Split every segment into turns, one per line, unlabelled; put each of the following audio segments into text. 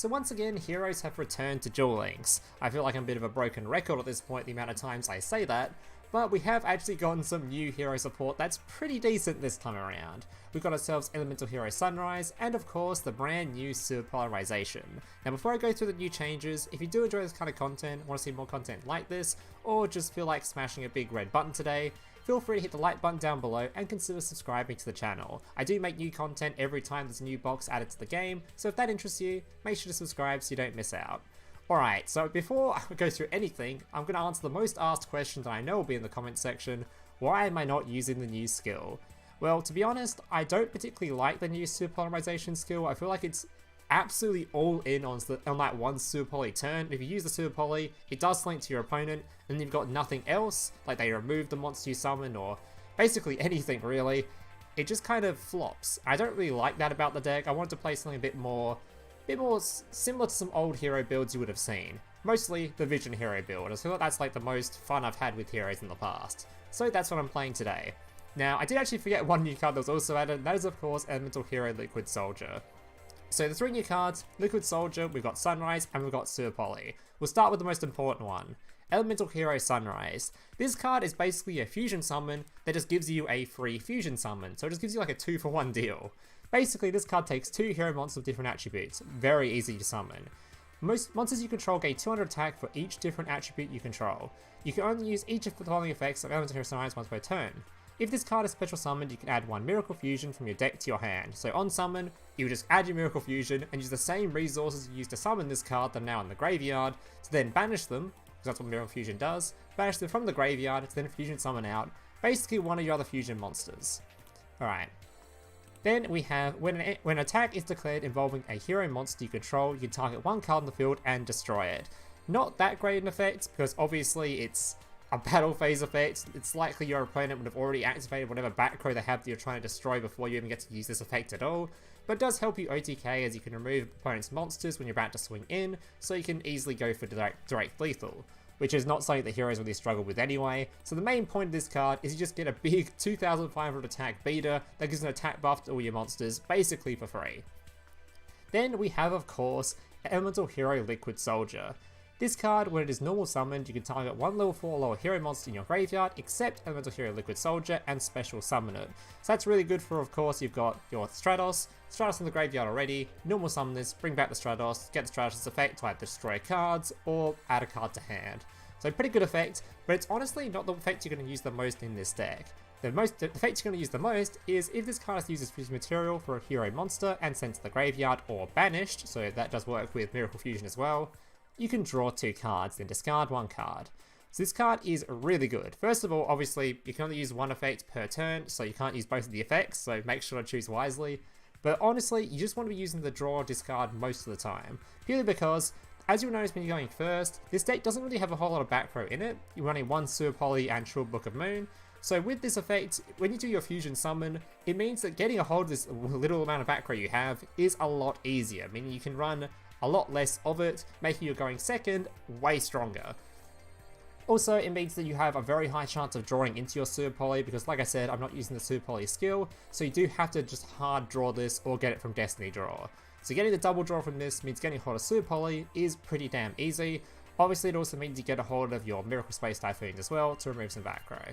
So once again, heroes have returned to Duel Links. I feel like I'm a bit of a broken record at this point, the amount of times I say that, but we have actually gotten some new hero support that's pretty decent this time around. We've got ourselves Elemental Hero Sunrise, and of course the brand new Super Polarization. Now before I go through the new changes, if you do enjoy this kind of content, want to see more content like this, or just feel like smashing a big red button today, feel free to hit the like button down below and consider subscribing to the channel. I do make new content every time there's a new box added to the game, so if that interests you, make sure to subscribe so you don't miss out. Alright, so before I go through anything, I'm going to answer the most asked question that I know will be in the comments section: why am I not using the new skill? Well, to be honest, I don't particularly like the new Super Polarization skill. I feel like it's absolutely all in on that one Super Poly turn. If you use the Super Poly, it does link to your opponent, and then you've got nothing else, like they remove the monster you summon, or basically anything really. It just kind of flops. I don't really like that about the deck. I wanted to play something a bit more similar to some old hero builds you would have seen. Mostly the Vision hero build. I feel like that's like the most fun I've had with heroes in the past. So that's what I'm playing today. Now, I did actually forget one new card that was also added, and that is of course Elemental Hero Liquid Soldier. So the three new cards: Liquid Soldier, we've got Sunrise, and we've got Super Poly. We'll start with the most important one, Elemental Hero Sunrise. This card is basically a fusion summon that just gives you a free fusion summon, so it just gives you like a 2-for-1 deal. Basically, this card takes 2 hero monsters with different attributes, very easy to summon. Most monsters you control gain 200 attack for each different attribute you control. You can only use each of the following effects of Elemental Hero Sunrise once per turn. If this card is special summoned, you can add 1 Miracle Fusion from your deck to your hand. So on summon, you would just add your Miracle Fusion and use the same resources you used to summon this card that are now in the graveyard, to then banish them, because that's what Miracle Fusion does, banish them from the graveyard to then fusion summon out, basically one of your other fusion monsters. Alright. Then we have, when an attack is declared involving a hero monster you control, you can target 1 card in the field and destroy it. Not that great an effect, because obviously it's a battle phase effect. It's likely your opponent would have already activated whatever back row they have that you're trying to destroy before you even get to use this effect at all, but it does help you OTK as you can remove opponent's monsters when you're about to swing in, so you can easily go for direct lethal, which is not something that heroes really struggle with anyway. So the main point of this card is you just get a big 2500 attack beater that gives an attack buff to all your monsters, basically for free. Then we have, of course, Elemental Hero Liquid Soldier. This card, when it is normal summoned, you can target 1 level 4 lower hero monster in your graveyard, except Elemental Hero Liquid Soldier, and special summon it. So that's really good for, of course, you've got your Stratos in the graveyard already, normal summon this, bring back the Stratos, get the Stratos effect to either destroy cards, or add a card to hand. So pretty good effect, but it's honestly not the effect you're going to use the most in this deck. The effect you're going to use the most is if this card uses fusion material for a hero monster and sent to the graveyard or banished, so that does work with Miracle Fusion as well. You can draw 2 cards, then discard 1 card. So this card is really good. First of all, obviously, you can only use 1 effect per turn, so you can't use both of the effects, so make sure to choose wisely. But honestly, you just want to be using the draw or discard most of the time, purely because, as you'll notice when you're going first, this deck doesn't really have a whole lot of back row in it. You're running 1 Super Poly and True Book of Moon, so with this effect, when you do your fusion summon, it means that getting a hold of this little amount of back row you have is a lot easier, meaning you can run a lot less of it, making your going second way stronger. Also, it means that you have a very high chance of drawing into your Super Poly, because like I said, I'm not using the Super Poly skill, so you do have to just hard draw this or get it from Destiny Draw. So getting the double draw from this means getting a hold of Super Poly is pretty damn easy. Obviously, it also means you get a hold of your Miracle Space Typhoon as well to remove some back row.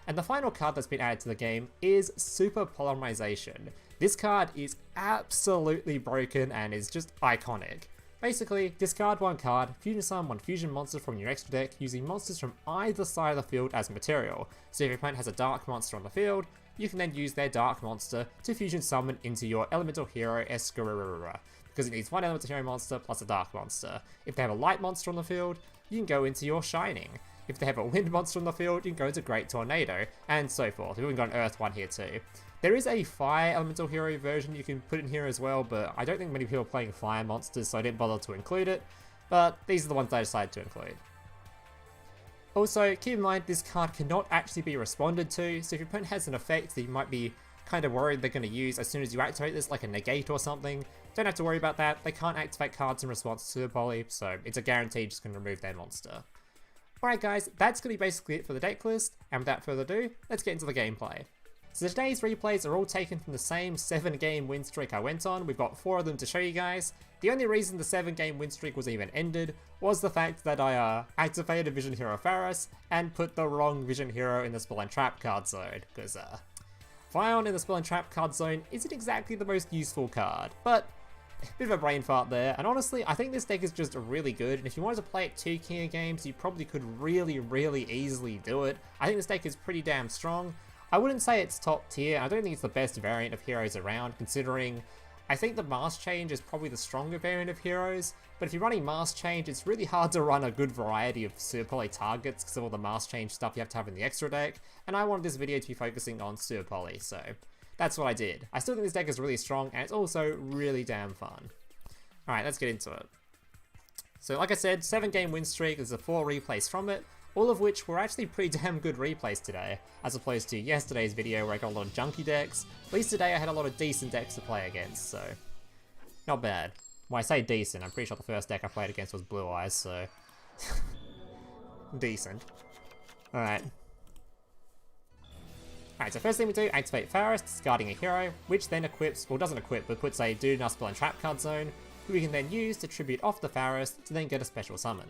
And the final card that's been added to the game is Super Polarization. This card is absolutely broken and is just iconic. Basically, discard 1 card, fusion summon 1 fusion monster from your extra deck using monsters from either side of the field as material. So if your opponent has a dark monster on the field, you can then use their dark monster to fusion summon into your Elemental Hero Escarura, because it needs 1 Elemental Hero monster plus a dark monster. If they have a light monster on the field, you can go into your Shining. If they have a wind monster on the field, you can go into Great Tornado, and so forth. We've even got an Earth one here too. There is a Fire Elemental Hero version you can put in here as well, but I don't think many people are playing Fire monsters, so I didn't bother to include it. But these are the ones I decided to include. Also, keep in mind this card cannot actually be responded to, so if your opponent has an effect that you might be kind of worried they're going to use as soon as you activate this, like a negate or something, don't have to worry about that. They can't activate cards in response to the poly, so it's a guarantee just going to remove their monster. Alright guys, that's going to be basically it for the deck list, and without further ado, let's get into the gameplay. So today's replays are all taken from the same 7-game win streak I went on. We've got 4 of them to show you guys. The only reason the 7-game win streak was even ended was the fact that I activated Vision Hero Faris and put the wrong Vision Hero in the Spell and Trap card zone, because Vion in the Spell and Trap card zone isn't exactly the most useful card, but bit of a brain fart there, and honestly, I think this deck is just really good, and if you wanted to play it 2 Kia games, you probably could really easily do it. I think this deck is pretty damn strong. I wouldn't say it's top tier, I don't think it's the best variant of heroes around, considering I think the Mask Change is probably the stronger variant of heroes, but if you're running Mask Change, it's really hard to run a good variety of Super Poly targets because of all the Mask Change stuff you have to have in the extra deck, and I wanted this video to be focusing on Super Poly, so that's what I did. I still think this deck is really strong, and it's also really damn fun. Alright, let's get into it. So like I said, 7-game win streak, there's 4 replays from it, all of which were actually pretty damn good replays today, as opposed to yesterday's video where I got a lot of junky decks. At least today I had a lot of decent decks to play against, so not bad. When I say decent, I'm pretty sure the first deck I played against was Blue Eyes, so decent. Alright. Alright, so first thing we do, activate Faris, discarding a hero, which then equips, well doesn't equip, but puts a Dude in our Spell and Trap card zone, who we can then use to tribute off the Faris to then get a special summon.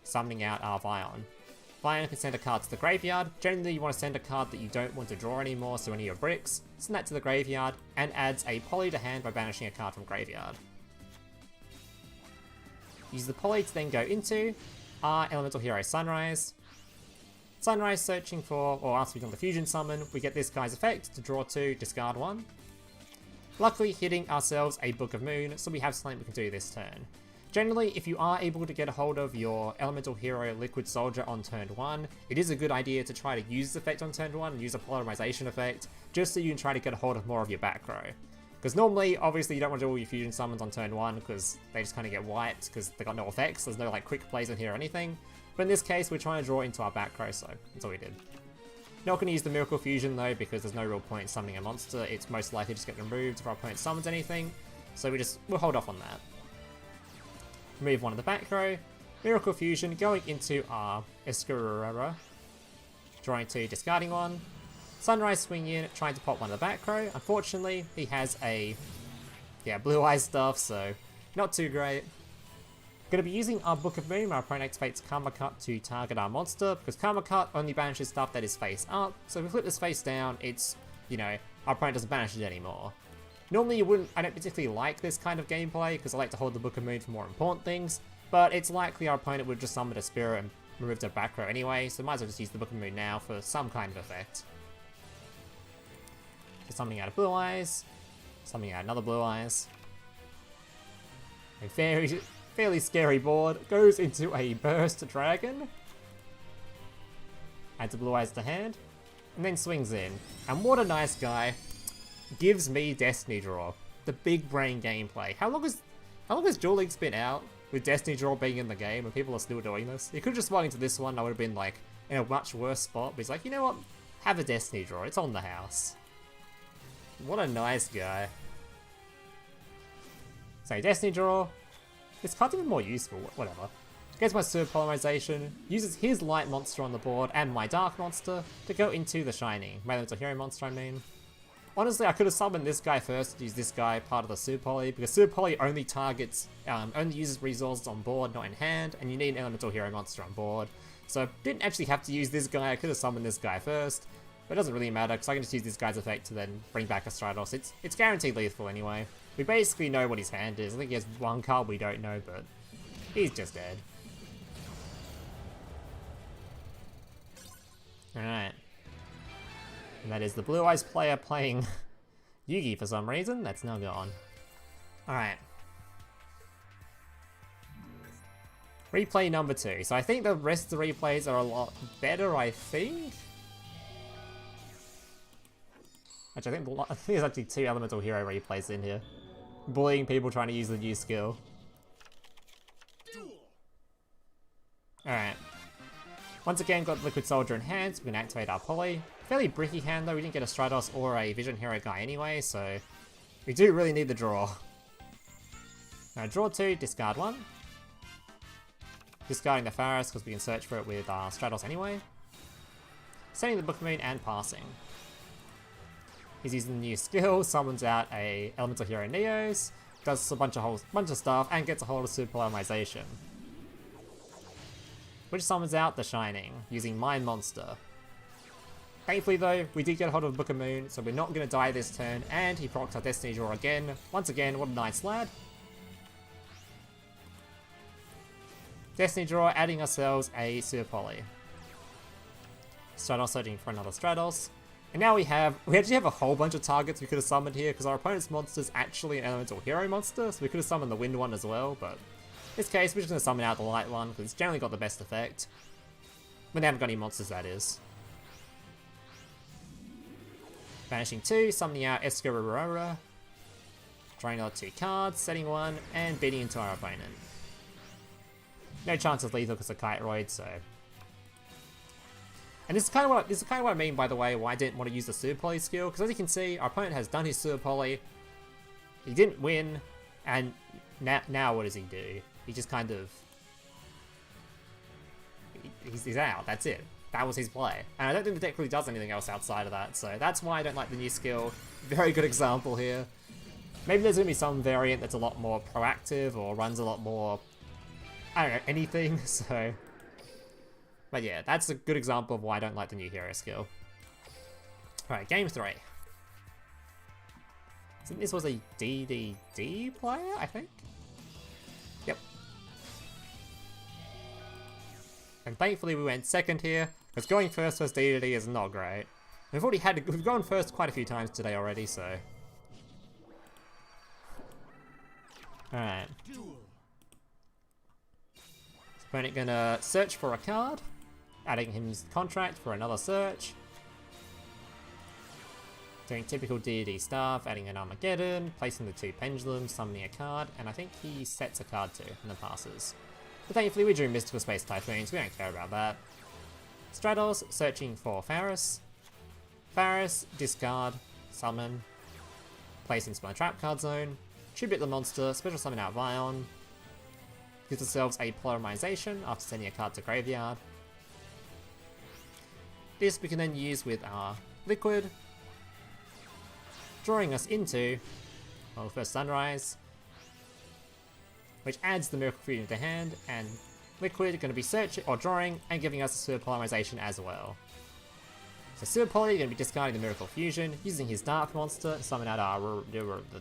Summoning out our Vion. Vion can send a card to the graveyard. Generally you want to send a card that you don't want to draw anymore, so any of your bricks. Send that to the graveyard, and adds a poly to hand by banishing a card from graveyard. Use the poly to then go into our Elemental Hero Sunrise. Sunrise searching for, or after we've done the fusion summon, we get this guy's effect to draw 2, discard 1. Luckily hitting ourselves a Book of Moon, so we have something we can do this turn. Generally, if you are able to get a hold of your Elemental Hero Liquid Soldier on turn 1, it is a good idea to try to use this effect on turn 1 and use a Polarization effect, just so you can try to get a hold of more of your back row. Because normally, obviously, you don't want to do all your fusion summons on turn 1, because they just kind of get wiped, because they got no effects, there's no like quick plays in here or anything. But in this case, we're trying to draw into our back row, so that's all we did. Not going to use the Miracle Fusion though, because there's no real point in summoning a monster, it's most likely just get removed if our opponent summons anything, so we'll hold off on that. Remove one of the back row, Miracle Fusion going into our Escarura, drawing 2, discarding 1, Sunrise swing in, trying to pop one of the back row. Unfortunately, he has a, Blue Eyes stuff, so not too great. Going to be using our Book of Moon, our opponent activates Karma Cut to target our monster, because Karma Cut only banishes stuff that is face up, so if we flip this face down, it's, our opponent doesn't banish it anymore. Normally I don't particularly like this kind of gameplay, because I like to hold the Book of Moon for more important things, but it's likely our opponent would just summon a Spirit and remove their back row anyway, so might as well just use the Book of Moon now for some kind of effect. So summoning out a Blue Eyes, summoning out another Blue Eyes. A fairly scary board, goes into a Burst Dragon, adds a Blue Eyes to hand, and then swings in. And what a nice guy. Gives me Destiny Draw. The big brain gameplay. How long has Duel Links been out with Destiny Draw being in the game and people are still doing this? He could have just swung into this one, I would have been like in a much worse spot, but he's like, you know what? Have a Destiny Draw, it's on the house. What a nice guy. So Destiny Draw. This card's even more useful, whatever. Gets my Super Polarization, uses his light monster on the board and my dark monster to go into the shiny. My Elemental Hero monster, I mean. Honestly, I could have summoned this guy first to use this guy part of the Super Poly, because Super Poly only targets, only uses resources on board, not in hand, and you need an Elemental Hero monster on board. So I didn't actually have to use this guy, I could have summoned this guy first, but it doesn't really matter, because I can just use this guy's effect to then bring back a Stratos. It's guaranteed lethal anyway. We basically know what his hand is. I think he has one card we don't know, but he's just dead. Alright. And that is the Blue Eyes player playing Yugi for some reason. That's now gone. Alright. Replay number 2. So I think the rest of the replays are a lot better, I think. Actually, I think there's actually 2 Elemental Hero replays in here. Bullying people trying to use the new skill. Alright. Once again, got Liquid Soldier in hand, so we can activate our Poly. Fairly bricky hand though, we didn't get a Stratos or a Vision Hero guy anyway, so we do really need the draw. Now draw 2, discard 1. Discarding the Faris because we can search for it with Stratos anyway. Sending the Book of Moon and passing. He's using the new skill, summons out a Elemental Hero Neos, does a bunch of stuff, and gets a hold of Super Polymerization. Which summons out the Shining, using Mind Monster. Thankfully though, we did get a hold of Book of Moon, so we're not going to die this turn, and he procs our Destiny Draw again. Once again, what a nice lad. Destiny Draw, adding ourselves a Super Poly. Stratos searching for another Stratos. And now we actually have a whole bunch of targets we could have summoned here, because our opponent's monster is actually an Elemental Hero monster, so we could have summoned the Wind one as well, but in this case, we're just going to summon out the Light one, because it's generally got the best effect. When they haven't got any monsters, that is. Banishing 2, summoning out Escarora, drawing another 2 cards, setting 1, and beating into our opponent. No chance of lethal because of Kiteroid, so... And this is kind of what I mean, by the way, why I didn't want to use the Super Poly skill, because as you can see, our opponent has done his Super Poly, he didn't win, and now what does he do? He just kind of... He's out, that's it. That was his play. And I don't think the deck really does anything else outside of that, so that's why I don't like the new skill. Very good example here. Maybe there's going to be some variant that's a lot more proactive, or runs a lot more... I don't know, anything, so... But yeah, that's a good example of why I don't like the new hero skill. Alright, game 3. I think this was a DDD player, I think? Yep. And thankfully we went second here, because going first versus DDD is not great. We've gone first quite a few times today already, so... Alright. Opponent gonna search for a card, adding his contract for another search. Doing typical DD stuff, adding an Armageddon, placing the 2 pendulums, summoning a card, and I think he sets a card too, and then passes. But thankfully we drew Mystical Space Typhoons, we don't care about that. Stratos, searching for Faris. Faris, discard, summon, place into my trap card zone, tribute the monster, special summon out Vion, gives ourselves a Polymerization after sending a card to graveyard. This we can then use with our Liquid, drawing us into, well, first Sunrise, which adds the Miracle Fusion to hand, and Liquid going to be searching or drawing and giving us a Super Polymerization as well. So Super Poly going to be discarding the Miracle Fusion, using his Dark Monster, summon out our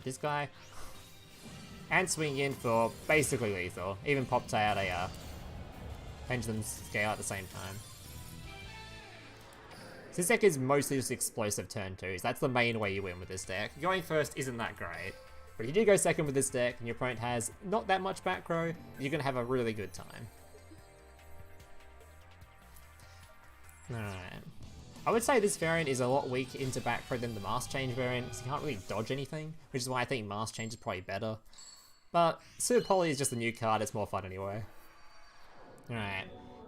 this guy, and swinging in for basically lethal. Even popped out a Pendulum Scale at the same time. So this deck is mostly just explosive turn 2s. That's the main way you win with this deck. Going first isn't that great. But if you do go second with this deck and your opponent has not that much back row, you're going to have a really good time. Alright. I would say this variant is a lot weaker into back row than the Mask Change variant, because you can't really dodge anything, which is why I think Mask Change is probably better. But Super Poly is just a new card, it's more fun anyway. Alright.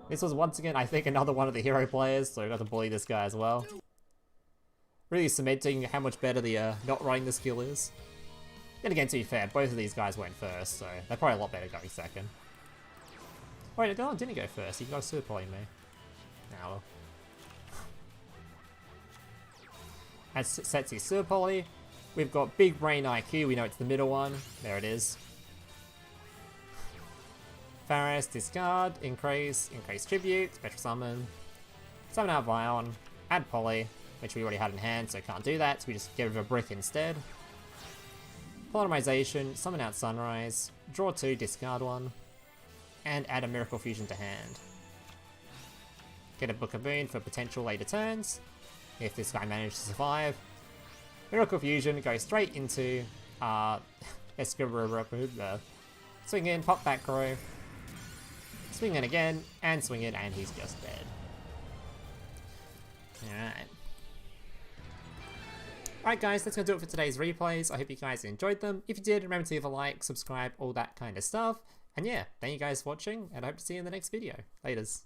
This was once again, I think, another one of the hero players, so we got to bully this guy as well. Really cementing how much better the not running the skill is. Then again, to be fair, both of these guys went first, so they're probably a lot better going second. Wait, no, didn't go first, he got Super Poly me. Now, well. As sets his Super Poly, we've got Big Brain IQ, we know it's the middle one, there it is. Faris, discard, increase tribute, special summon, summon out Vion, add Poly, which we already had in hand, so can't do that, so we just get rid of a brick instead. Polymerization, summon out Sunrise, draw 2, discard 1, and add a Miracle Fusion to hand. Get a Book of Moon for potential later turns, if this guy manages to survive. Miracle Fusion, go straight into Escarora, swing in, pop back row, swing in again, and swing in, and he's just dead. Alright. Alright guys, that's going to do it for today's replays. I hope you guys enjoyed them. If you did, remember to leave a like, subscribe, all that kind of stuff. And yeah, thank you guys for watching, and I hope to see you in the next video. Laters.